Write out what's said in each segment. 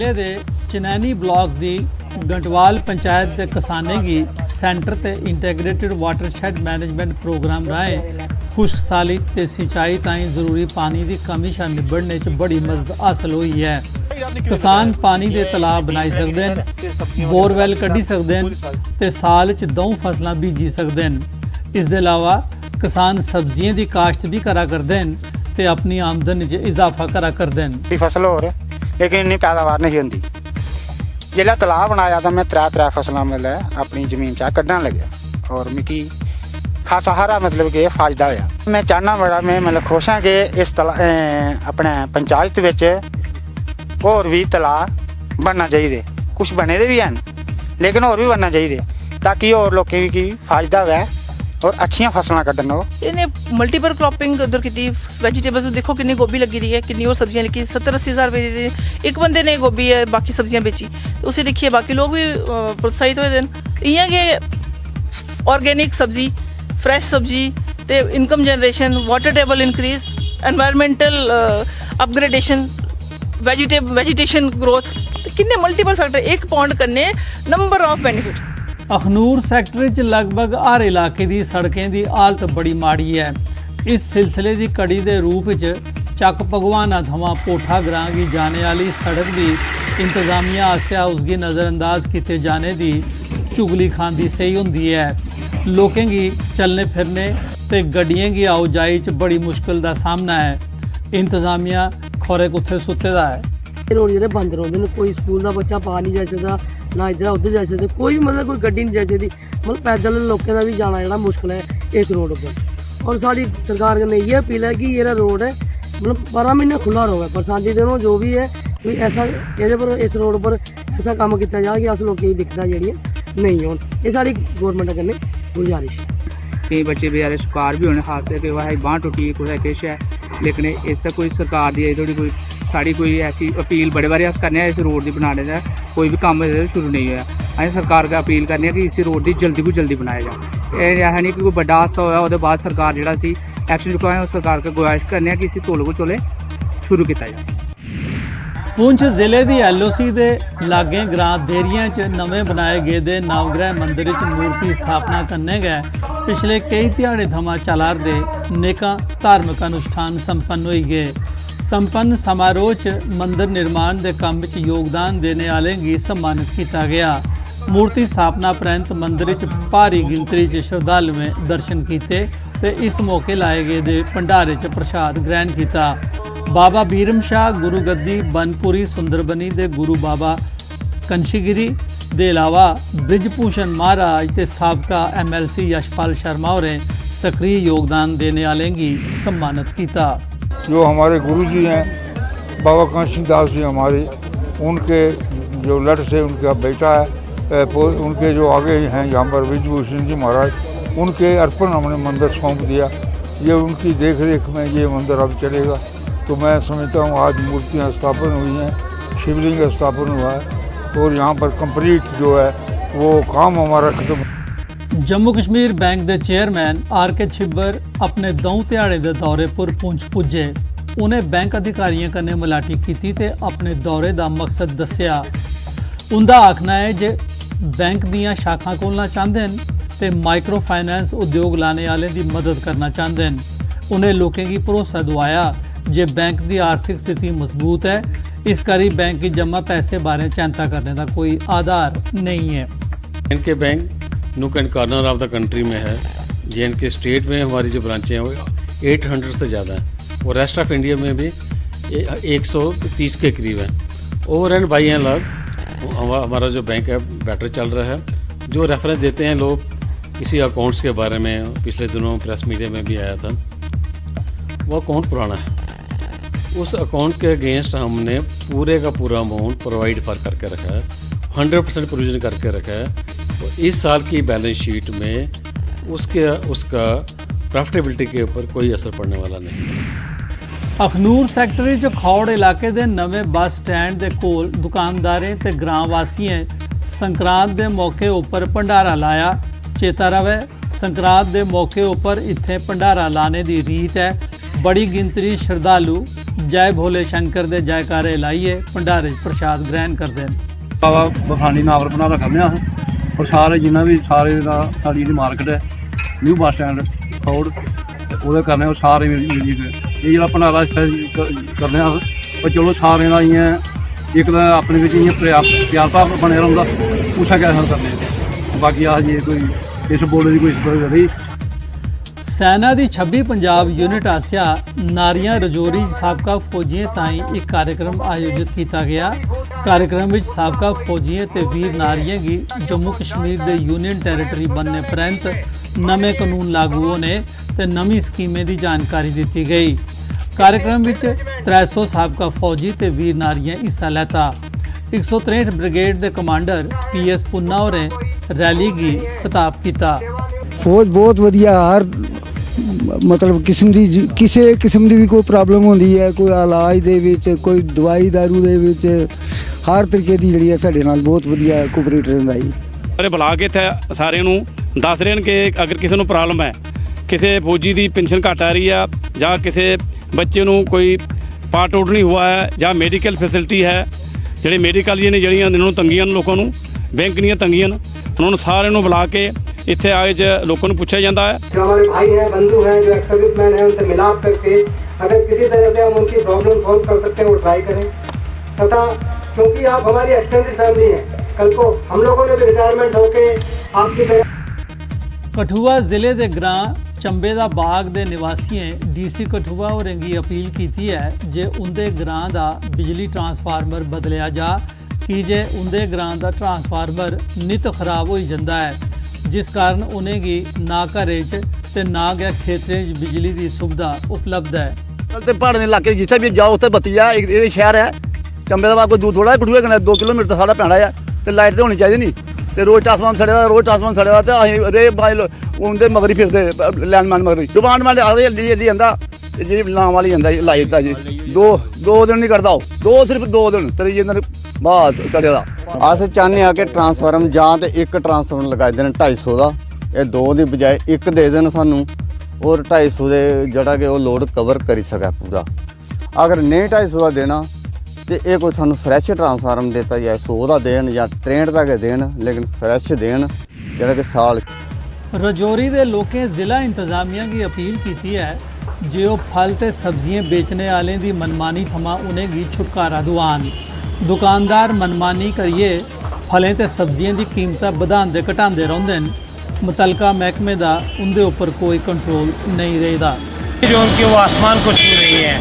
जिले के चनैनी ब्लॉक की गंटवाल पंचायत के किसाने की सेंटर ते इंटैग्रेटेड वाटरशैड मैनेजमेंट प्रोग्राम राहें खुश्क साली ते सिंचाई ताईं जरूरी पानी की कमी शा निबड़ने च बड़ी मदद हासिल हुई है। किसान पानी के तलाब बनाई सकते हैं, बोरवैल कड्ढी सकते हैं ते साल च 2 फसलां बीजी सकते हैं। इस दे अलावा किसान सब्जियां की काश्त भी करा करते हैं ते अपनी आमदनी च इजाफा करा करते हैं। फसल होर लेकिन इन्नी पैदावार नहीं होंदी। जिसलै तलाब बनाया तो मैं त्रै फसलां मतलब अपनी जमीन चा कड्ढन लग्या और मिगी खासा हारा मतलब कि फायदा होया। मैं चाहना बड़ा मैं मतलब खुश हाँ कि इस अपने पंचायत विच होर भी तलाब बनना चाहिए। कुछ बने दे भी हैं लेकिन होर भी बनना चाहिए ताकि होर लोकें की फायदा होवे और अच्छियां फसलां कड्ढन। इन्हें मल्टीपल क्रॉपिंग उधर की वैजीटेबल्स देखो कितनी गोभी लगी दी है, कितनी और सब्जियां लिखी 70-80 हज़ार रुपये दी। एक बंदे ने गोभी है बाकी सब्जियां बेची तो उसे देखिए बाकी लोग भी प्रोत्साहित हुए दिन इयां के ऑर्गेनिक सब्जी फ्रैश सब्जी ते income generation water table increase environmental upgradation vegetation growth कितने मल्टीपल फैक्टर एक पॉइंट करने number of benefits. Akhnoor sector च लगभग हर इलाके की सड़कें की हालत बड़ी माड़ी है। इस सिलसिले की कड़ी के रूप च चक भगवाना थमां पोठा ग्रां की जाने वाली सड़क भी इंतजामिया आसेआ उसकी नज़रअंदाज किए जाने की चुगली खांदी सही होंदी है। लोकें की चलने फिरने ते गड्डियों की आओजाई च बड़ी मुश्किल का सामना है। इंतजामिया खोरे कुत्थे सुते दा है। रोड जेह्ड़े बंद रौंह्दे न, कोई स्कूल का बच्चा पा नहीं जाई सकदा, ना इधर उधर जाई सकदे, कोई मतलब कोई गड्डी नहीं जाई सकदी। मतलब पैदल लोकें दा भी जाना जेह्ड़ा मुश्किल है इस रोड पर। और साड़ी सरकार कन्नै इ'यै अपील है कि जेह्ड़ा रोड है मतलब 12 महीने खुला रहे। बरसाती दिनों जो भी है कोई ऐसा एह्दे पर इस रोड पर ऐसा कम्म कीता जा कि अस लोकें गी दिक्कतां जेह्ड़ियां नेईं होन। एह् साढ़ी गौरमेंट कन्नै गुजारिश है। कई बच्चे बेचारे शिकार भी होने हादसे के वह बांह टुटी कुछ किश है लेकिन इसदा कोई सरकार दी थोड़ी कोई साड़ी कोई ऐसी अपील बड़े बारी अस करने इस रोड की बनाने का कोई भी कम्म शुरू नहीं होया। अस सरकार का अपील करने कि इस रोड की जल्दी को जल्दी बनाया जाए। ऐसा नहीं कि कोई बड़ा हादसा होया उसके बाद सरकार जो एक्शन चुकाए सरकार का गुजारिश करने कि इसी तौले को तौले शुरू किया जाए। पुंछ जिले की LOC के लागे ग्रां देरियां च नवें बनाए गए दे नवग्रह मंदिर च मूर्ति स्थापना करने गए पिछले कई ध्याड़े थमां चलारदे नेकां धार्मिक अनुष्ठान संपन्न होई गए। संपन्न समारोह च मंदिर निर्माण के काम च योगदान देने वाले गी सम्मानित किया गया। मूर्ति स्थापना परैंत मंदिर च भारी गिनतरी च श्रद्धालुएं दर्शन किए ते इस मौके लाए गए दे भंडारे च प्रसाद ग्रहण किया। बाबा बीरम शाह गुरु गद्दी बनपुरी सुंदरबनी दे गुरु बाबा कंशीगिरी दे अलावा ब्रिजभूषण महाराज ते साबका MLC यशपाल शर्मा होरें सक्रिय योगदान देने वाले गी सम्मानित किया। जो हमारे गुरु जी हैं बाबा कांशी दास जी हमारे उनके जो लट से उनका बेटा है उनके जो आगे हैं यहाँ पर ब्रिजभूषण जी महाराज उनके अर्पण हमने मंदिर सौंप दिया। ये उनकी देख रेख में ये मंदिर अब चलेगा। तो मैं समझता हूँ आज मूर्तियाँ स्थापन हुई हैं, शिवलिंग स्थापन हुआ है और यहाँ पर कंप्लीट जो है वो काम हमारा खत्म। जम्मू कश्मीर बैंक के चेयरमैन RK छिब्बर अपने 2 ध्याड़े के दौरे पर पुंछ पुजे। उन्हें बैंक अधिकारियों कन्नै मलाटी की ते अपने दौरे का मकसद दस्सिया। उनका आखना है जे बैंक दियां शाखां खोलना चाहते हैं ते माइक्रो फाइनेंस उद्योग लाने वाले की मदद करना चाहते हैं। उन्हें लोगों की भरोसा दवाया जे बैंक की आर्थिक स्थिति मजबूत है, इस करी बैंक की जमा पैसे बारे चिंता करने का कोई आधार नहीं है। JNK bank nook and corner of the country में है। JNK स्टेट में हमारी जो ब्रांचें हैं वो 800 से ज़्यादा हैं और रेस्ट ऑफ इंडिया में भी 130 के करीब हैं। Over and by and large हमारा जो बैंक है बेटर चल रहा है। जो रेफरेंस देते हैं लोग किसी अकाउंट्स के बारे में, पिछले दिनों प्रेस मीडिया में भी आया था, वो अकाउंट पुराना है। उस अकाउंट के अगेंस्ट हमने पूरे का पूरा अमाउंट प्रोवाइड फॉर करके रखा है, 100% प्रोविजन करके रखा है। तो इस साल की बैलेंस शीट में उसका प्रॉफिटेबिलिटी के ऊपर कोई असर पड़ने वाला नहीं है। अखनूर सैक्टर च खौड़ इलाके के नवे बस स्टैंड के कोल दुकानदारें ते ग्रां वासियों संक्रांत के मौके उपर भंडारा लाया। चेता रवे संक्रांत के मौके उपर इत्थे भंडारा लाने की रीत है। बड़ी गिनतरी श्रद्धालु ਜੈ ਭੋਲੇ ਸ਼ੰਕਰ ਦੇ ਜੈਕਾਰੇ ਲਾਈਏ ਭੰਡਾਰੇ 'ਚ ਪ੍ਰਸ਼ਾਦ ਗ੍ਰਹਿਣ ਕਰਦੇ ਨੇ। ਬਾਬਾ ਬਖਾਨੀ ਨਾਵਲ ਬਣਾ ਦਾ ਕਰਨੇ ਆ ਔਰ ਸਾਰੇ ਜਿੰਨਾ ਵੀ ਸਾਰੇ ਦਾ ਸਾਡੀ ਜਿਹੜੀ ਮਾਰਕੀਟ ਹੈ ਨਿਊ ਬੱਸ ਸਟੈਂਡ ਫੌੜ ਉਹਦੇ ਕਰਨੇ ਉਹ ਸਾਰੇ ਮਿਲ ਕੇ ਇਹ ਜਿਹੜਾ ਭੰਡਾਰਾ ਕਰਨੇ ਆ ਉਹ ਚਲੋ ਸਾਰੇ ਦਾ ਹੀ ਹੈ ਇੱਕ ਤਾਂ ਆਪਣੇ ਵਿੱਚ ਹੀ ਪਿਆਰਤਾ ਬਣਿਆ ਰਹਿੰਦਾ ਉਸਾ ਕਿਆ ਕਰਨੇ ਬਾਕੀ ਆ ਜੇ ਕੋਈ ਇਸ ਬੋਲੇ ਦੀ ਕੋਈ ਰਹੀ। ਸੈਨਾ ਦੀ 26 ਪੰਜਾਬ ਯੂਨਿਟ ਆਸਿਆ ਨਾਰੀਆਂ ਰਜੌਰੀ ਸਾਬਕਾ ਫੌਜੀਆਂ ਤਾਈਂ ਇੱਕ कार्यक्रम ਆਯੋਜਿਤ ਕੀਤਾ ਗਿਆ। कार्यक्रम ਵਿੱਚ ਸਾਬਕਾ ਫੌਜੀਆਂ ਤੇ ਵੀਰ ਨਾਰੀਆਂ ਦੀ ਜੰਮੂ ਕਸ਼ਮੀਰ ਦੇ ਯੂਨੀਅਨ ਟੈਰੀਟਰੀ ਬਣਨੇ ਪ੍ਰੰਤ ਨਵੇਂ ਕਾਨੂੰਨ ਲਾਗੂ ਹੋਣੇ ਤੇ ਨਵੀਂ ਸਕੀਮਾਂ ਦੀ ਜਾਣਕਾਰੀ ਦਿੱਤੀ ਗਈ। कार्यक्रम ਵਿੱਚ 300 ਸਾਬਕਾ ਫੌਜੀ ਤੇ ਵੀਰ ਨਾਰੀਆਂ ਹਿੱਸਾ ਲੈਤਾ। 163 ਬ੍ਰਿਗੇਡ ਦੇ ਕਮਾਂਡਰ PS ਪੁੰਨਾ ਹੋਰੇ ਰੈਲੀ ਦੀ ਖਿਤਾਬ ਕੀਤਾ। ਫੌਜ ਬਹੁਤ ਵਧੀਆ ਹਰ ਮਤਲਬ ਕਿਸੇ ਕਿਸਮ ਦੀ ਵੀ ਕੋਈ ਪ੍ਰੋਬਲਮ ਹੁੰਦੀ ਹੈ ਕੋਈ ਇਲਾਜ ਦੇ ਵਿੱਚ ਕੋਈ ਦਵਾਈ ਦਾਰੂ ਦੇ ਵਿੱਚ ਹਰ ਤਰੀਕੇ ਦੀ ਜਿਹੜੀ ਹੈ ਸਾਡੇ ਨਾਲ ਬਹੁਤ ਵਧੀਆ ਕੋਆਪਰੇਟ ਰਹਿੰਦਾ ਜੀ। ਸਾਰੇ ਬੁਲਾ ਕੇ ਇੱਥੇ ਸਾਰਿਆਂ ਨੂੰ ਦੱਸ ਰਹੇ ਨੇ ਕਿ ਅਗਰ ਕਿਸੇ ਨੂੰ ਪ੍ਰੋਬਲਮ ਹੈ ਕਿਸੇ ਫੌਜੀ ਦੀ ਪੈਨਸ਼ਨ ਘੱਟ ਆ ਰਹੀ ਆ ਜਾਂ ਕਿਸੇ ਬੱਚੇ ਨੂੰ ਕੋਈ ਪਾਰਟ ਆਊਟ ਨਹੀਂ ਹੋਇਆ ਹੈ ਜਾਂ ਮੈਡੀਕਲ ਫੈਸਿਲਿਟੀ ਹੈ ਜਿਹੜੇ ਮੈਡੀਕਲ ਜਿਹੜੀਆਂ ਇਹਨਾਂ ਨੂੰ ਤੰਗੀਆਂ ਨੇ ਲੋਕਾਂ ਨੂੰ ਬੈਂਕ ਦੀਆਂ ਤੰਗੀਆਂ ਨੇ ਉਹਨਾਂ ਨੂੰ ਸਾਰਿਆਂ ਨੂੰ ਬੁਲਾ ਕੇ ਇੱਥੇ ਆਏ ਚ ਲੋਕਾਂ ਨੂੰ ਪੁੱਛਿਆ ਜਾਂਦਾ है। जो हमारे भाई हैं बंधु हैं जो एक्स सर्विसमैन हैं उनसे मिलाप करके अगर किसी तरह से हम उनकी प्रॉब्लम सॉल्व कर सकते हैं वो ट्राई करें तथा क्योंकि आप हमारी एक्सटेंडेड फैमिली हैं कल को हम लोगों ने भी रिटायरमेंट होके आपकी तरह। ਕਠੂਆ ਜ਼ਿਲ੍ਹੇ ਦੇ ਗ੍ਰਾਂ ਚੰਬੇ ਦਾ ਬਾਗ ਦੇ ਨਿਵਾਸੀਆਂ DC ਕਠੂਆ ਹੋਰਾਂ ਦੀ ਅਪੀਲ ਕੀਤੀ ਹੈ ਜੇ ਉਹਦੇ ਗ੍ਰਾਂ ਦਾ ਬਿਜਲੀ ਟਰਾਂਸਫਾਰਮਰ ਬਦਲਿਆ ਜਾ ਕਿ ਜੇ ਉਹਦੇ ਗ੍ਰਾਂ ਦਾ ਟਰਾਂਸਫਾਰਮਰ ਨਿਤ ਖਰਾਬ ਹੋਈ ਜਾਂਦਾ ਹੈ ਜਿਸ ਕਾਰਨ ਉਹਨਾਂ ਦੀ ਨਾ ਘਰੇ 'ਚ ਤੇ ਨਾ ਗਿਆ ਖੇਤਰੇ 'ਚ ਬਿਜਲੀ ਦੀ ਸੁਵਿਧਾ ਉਪਲਬਧ ਹੈ। ਤੇ ਪਹਾੜ ਦੇ ਇਲਾਕੇ ਜਿੱਥੇ ਵੀ ਜਾਓ ਉੱਥੇ ਬੱਤੀ ਆ ਇਹ ਸ਼ਹਿਰ ਹੈ ਚੰਬੇ ਦਾ ਬਾਗ ਕੋਈ ਦੂਰ ਥੋੜਾ ਕਠੂਏ ਕਨੇ 2 ਕਿਲੋਮੀਟਰ ਤਾਂ ਸਾਡਾ ਪੈਣਾ ਆ ਤੇ ਲਾਈਟ ਤੇ ਹੋਣੀ ਚਾਹੀਦੀ ਨਹੀਂ ਤੇ ਰੋਜ਼ ਟਰਾਂਸਫਾਰਮਰ ਸੜਿਆ ਤੇ ਅਸੀਂ ਰੇ ਬਾਈਲ ਉਹਦੇ ਮਗਰੀ ਫਿਰਦੇ ਲੈਂਡਮੈਨ ਮਗਰੀ ਡਿਮਾਂਡ ਆਖਦੇ ਜਲਦੀ ਆਂਦਾ ਜਿਹੜੀ ਨਾਮ ਵਾਲੀ ਆਂਦਾ ਲਾਈਟ ਦਾ ਜੀ ਦੋ ਦਿਨ ਨਹੀਂ ਕਰਦਾ ਉਹ ਸਿਰਫ 2 ਦਿਨ ਤੇਰੀ ਇਹਨਾਂ ਬਾਅਦ ਚੜਿਆ ਦਾ। ਅਸੀਂ ਚਾਹੁੰਦੇ ਹਾਂ ਕਿ ਟਰਾਂਸਫਾਰਮ ਜਾਂ ਤੇ ਇੱਕ ਟਰਾਂਸਫਾਰਮ ਲਗਾ ਦੇਣ 250 ਦਾ ਇਹ 2 ਦੀ ਬਜਾਏ ਇੱਕ ਦੇ ਦੇਣ ਸਾਨੂੰ ਔਰ 250 ਦੇ ਜਿਹੜਾ ਕਿ ਉਹ ਲੋਡ ਕਵਰ ਕਰੀ ਸਕੇ ਪੂਰਾ। ਅਗਰ ਨਹੀਂ 250 ਦਾ ਦੇਣਾ ਤੇ ਇਹ ਕੋਈ ਸਾਨੂੰ ਫਰੈਸ਼ ਟਰਾਂਸਫਾਰਮ ਦਿੱਤਾ ਜਾਏ 100 ਦਾ ਦੇਣ ਜਾਂ 63 ਦਾ ਕੇ ਦੇਣ ਲੇਕਿਨ ਫਰੈਸ਼ ਦੇਣ ਜਿਹੜਾ ਕਿ ਸਾਲ। रजौरी ਦੇ ਲੋਕਾਂ ਜ਼ਿਲ੍ਹਾ ਇੰਤਜ਼ਾਮੀਆ ਦੀ ਅਪੀਲ ਕੀਤੀ ਹੈ ਜੇ ਉਹ ਫਲ ਤੇ ਸਬਜ਼ੀਆਂ ਵੇਚਣੇ ਵਾਲੇ ਦੀ ਮਨਮਾਨੀ ਥਮਾ ਉਹਨੇ ਦੀ ਛੁਟਕਾਰਾ ਦਿਵਾਨ। ਦੁਕਾਨਦਾਰ ਮਨਮਾਨੀ ਕਰੀਏ ਫਲਾਂ ਤੇ ਸਬਜ਼ੀਆਂ ਦੀ ਕੀਮਤਾਂ ਵਧਾਉਂਦੇ ਘਟਾਉਂਦੇ ਰਹਿੰਦੇ ਨੇ ਮੁਤਲਕਾ ਮਹਿਕਮੇ ਦਾ ਉਹਦੇ ਉੱਪਰ ਕੋਈ ਕੰਟਰੋਲ नहीं रहता। जो उनकी वो आसमान को छू रही है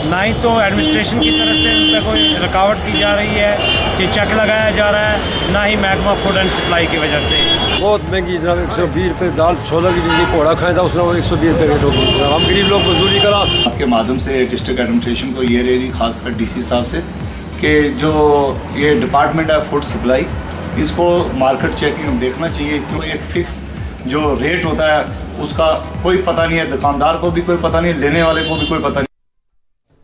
ना ही तो एडमिनिस्ट्रेशन की तरफ से उन पर कोई रुकावट की जा रही है कि चेक लगाया जा रहा है ना ही महकमा फूड एंड सप्लाई की वजह से। बहुत महंगी जनाब 120 रुपये दाल छोला की जिंदगी घोड़ा खाए था उसने 120 रुपये रेट होगी हम गरीब लोग मजदूरी करा। आपके माध्यम से डिस्ट्रिक्ट एडमिनिस्ट्रेशन को ये रहेगी खासकर DC साहब से कि जो ये डिपार्टमेंट है फूड सप्लाई इसको मार्केट चेकिंग देखना चाहिए क्यों एक फिक्स जो रेट होता है उसका कोई पता नहीं है दुकानदार को भी कोई पता नहीं लेने वाले को भी कोई पता नहीं।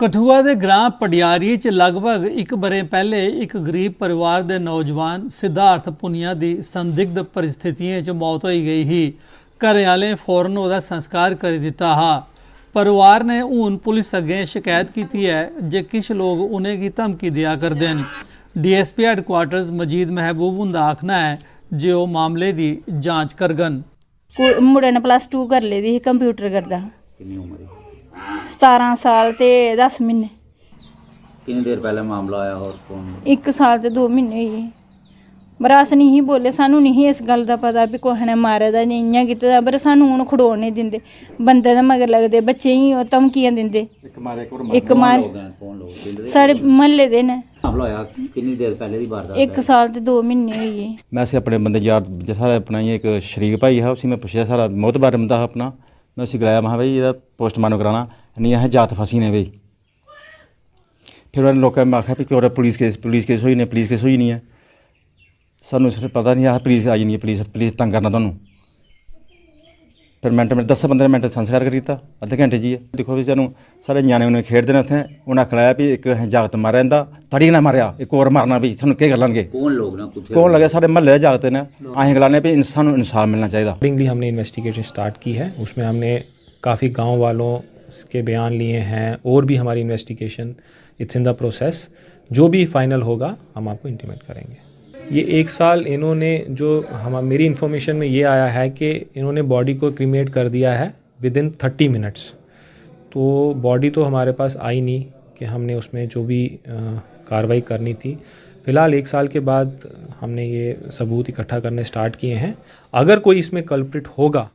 ਕਠੂਆ ਦੇ ਗ੍ਰਾਂ ਪਡਿਆਰੀ 'ਚ ਲਗਭਗ 1 ਬਰੇ ਪਹਿਲੇ ਇੱਕ ਗਰੀਬ ਪਰਿਵਾਰ ਦੇ ਨੌਜਵਾਨ ਸਿਧਾਰਥ ਪੁਨੀਆ ਦੀ ਸੰਦਿਗਧ ਪਰਿਸਥਿਤੀਆਂ 'ਚ ਮੌਤ ਹੋਈ ਗਈ ਸੀ। ਘਰ ਵਾਲੇ ਫੌਰਨ ਉਹਦਾ ਸੰਸਕਾਰ ਕਰ ਦਿੱਤਾ ਹੈ। ਪਰਿਵਾਰ ਨੇ ਹੁਣ ਪੁਲਿਸ ਅੱਗੇ ਸ਼ਿਕਾਇਤ ਕੀਤੀ ਹੈ ਜੇ ਕੁਝ ਲੋਕ ਉਹਨੇ ਦੀ ਧਮਕੀ ਦਿਆ ਕਰਦੇ ਨੇ। DSP ਹੈਡਕੁਆਟਰਸ ਮਜੀਦ ਮਹਿਬੂਬ ਹੁੰਦਾ ਆਖਣਾ ਹੈ ਜੇ ਉਹ ਮਾਮਲੇ ਦੀ ਜਾਂਚ ਕਰਗਨ। ਮੁੰਡੇ ਨੇ +2 ਕਰ ਲਈ ਦੀ ਕੰਪਿਊਟਰ ਕਰਦਾ। ਕਿੰਨੀ ਉਮਰ ਹੈ? 17 ਸਾਲ ਤੇ 10 ਮਹੀਨੇ। ਕਿੰਨੀ ਦੇਰ ਪਹਿਲੇ ਮਾਮਲਾ ਆਇਆ ਹੋਰ ਕੌਣ? 1 ਸਾਲ ਤੇ 2 ਮਹੀਨੇ ਹੋਏ। ਬਰਾਸ ਨਹੀਂ ਬੋਲੇ ਸਾਨੂੰ ਨਹੀਂ ਇਸ ਗੱਲ ਦਾ ਪਤਾ ਵੀ ਕੋਹ ਨੇ ਮਾਰਿਆ ਦਾ ਜਾਂ ਇੰਨਾ ਕੀਤਾ ਦਾ ਪਰ ਸਾਨੂੰ ਹੁਣ ਖੜੋਣ ਨਹੀਂ ਦਿੰਦੇ ਬੰਦੇ ਦਾ ਮਗਰ ਲੱਗਦੇ ਬੱਚੇ ਹੀ ਉਹ ਧਮਕੀਆਂ ਦਿੰਦੇ। ਇੱਕ ਮਾਰ ਸਾਡੇ ਮਹੱਲੇ ਦੇ ਨੇ। ਮਾਮਲਾ ਹੋਇਆ ਕਿੰਨੀ ਦੇਰ ਪਹਿਲੇ ਦੀ ਵਾਰਦਾਤ? 1 ਸਾਲ ਤੇ 2 ਮਹੀਨੇ ਹੋਏ। मैं से अपने बंदे यार सारा अपना ये एक शरीक भाई है उसी में पूछा सारा मोतबार बंदा है अपना मैं उसी गलाया मैं भाई ये पोस्टमार्टम कराना नहीं है जात फसी ने भाई। फिर उन्होंने लोगों में आखिया भी पुलिस केस हुई नहीं है सानू सिर्फ पता नहीं है पुलिस आई नहीं है पुलिस तंग करना तुहानू। फिर मिनट 10-15 मिनट संस्कार कर दिता अद्धे घंटे जी देखो भी सानू सारे न्याणे उन्हें खेडते हैं उत्थे उन्हें आखना भी एक जागत मारिया इंदा तड़ी ना मारिया एक और मारना भी सानू क्या गलांगे कौन लगे सारे महल्ले जागते ने असीं गलाने भी सानू इंसाफ मिलना चाहिए। हमने इन्वेस्टिगेशन स्टार्ट की है उसमें हमने काफ़ी गाँव वालों के बयान लिए हैं, और भी हमारी investigation it's in the process. जो भी फाइनल होगा हम आपको इंटीमेट करेंगे। ये 1 साल इन्होंने जो मेरी इन्फॉर्मेशन में ये आया है कि इन्होंने बॉडी को क्रीमेट कर दिया है विदिन 30 मिनट्स। तो बॉडी तो हमारे पास आई नहीं कि हमने उसमें जो भी कार्रवाई करनी थी। फ़िलहाल 1 साल के बाद हमने ये सबूत इकट्ठा करने स्टार्ट किए हैं। अगर कोई इसमें कल्प्रिट होगा